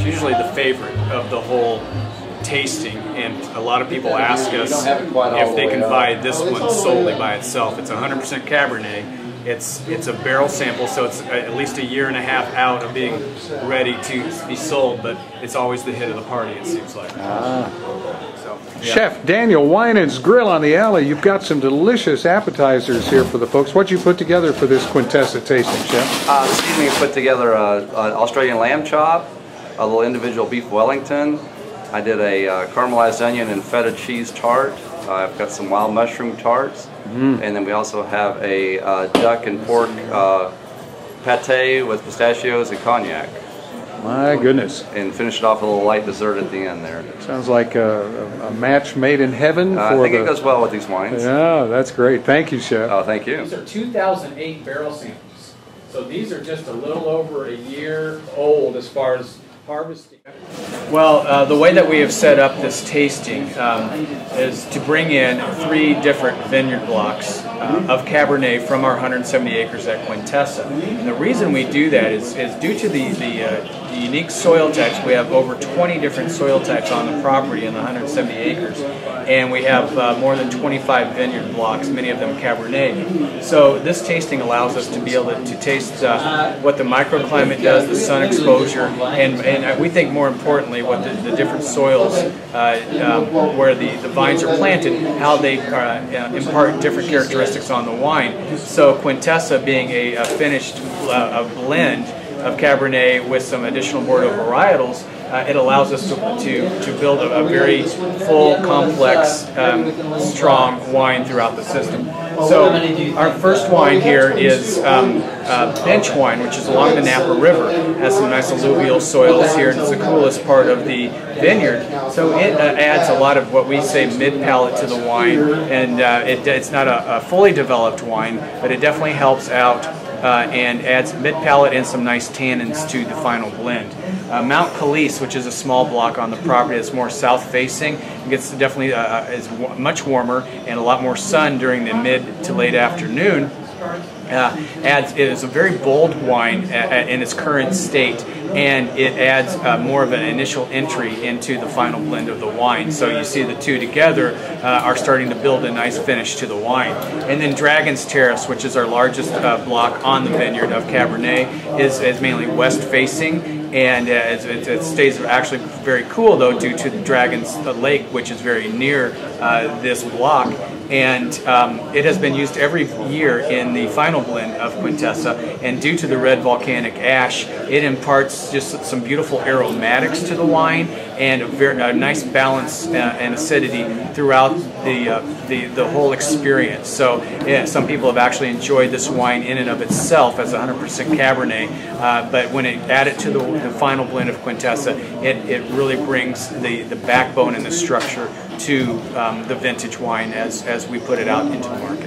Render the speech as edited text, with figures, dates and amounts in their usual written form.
It's usually the favorite of the whole tasting, and a lot of people ask us if they can buy this one solely by itself. It's 100% Cabernet. It's a barrel sample, so it's at least a year and a half out of being ready to be sold, but it's always the hit of the party, it seems like. So, yeah. Chef Daniel Winans Grill on the Alley, you've got some delicious appetizers here for the folks. What'd you put together for this Quintessa tasting, Chef? This evening I put together an Australian lamb chop, a little individual beef Wellington. I did a caramelized onion and feta cheese tart. I've got some wild mushroom tarts. And then we also have a duck and pork pate with pistachios and cognac. My goodness. And finish it off with a little light dessert at the end there. Sounds like a match made in heaven. I think it goes well with these wines. Yeah, that's great. Thank you, Chef. Oh, thank you. These are 2008 barrel samples. So these are just a little over a year old as far as harvesting. Well, the way that we have set up this tasting is to bring in 3 different vineyard blocks of Cabernet from our 170 acres at Quintessa. And the reason we do that is due to the unique soil types. We have over 20 different soil types on the property in the 170 acres. And we have more than 25 vineyard blocks, many of them Cabernet. So this tasting allows us to be able to taste what the microclimate does, the sun exposure, and we think more importantly what the different soils where the vines are planted, how they impart different characteristics on the wine. So Quintessa being a finished blend of Cabernet with some additional Bordeaux varietals, it allows us to build a very full, complex, strong wine throughout the system. So our first wine here is bench wine, which is along the Napa River. It has some nice alluvial soils here, and it's the coolest part of the vineyard. So it adds a lot of what we say mid-palate to the wine, and it's not a fully developed wine, but it definitely helps out and adds mid-palate and some nice tannins to the final blend. Mount Calise, which is a small block on the property that's more south-facing, gets definitely is much warmer and a lot more sun during the mid to late afternoon. It is a very bold wine in its current state, and it adds more of an initial entry into the final blend of the wine. So you see the two together are starting to build a nice finish to the wine. And then Dragon's Terrace, which is our largest block on the vineyard of Cabernet, is mainly west-facing. And it stays actually very cool, though, due to the Dragon's Lake, which is very near this block. And it has been used every year in the final blend of Quintessa. And due to the red volcanic ash, it imparts just some beautiful aromatics to the wine and a nice balance and acidity throughout the whole experience. So yeah, some people have actually enjoyed this wine in and of itself as 100% Cabernet, but when it added to the final blend of Quintessa, it really brings the backbone and the structure to the vintage wine as we put it out into the market.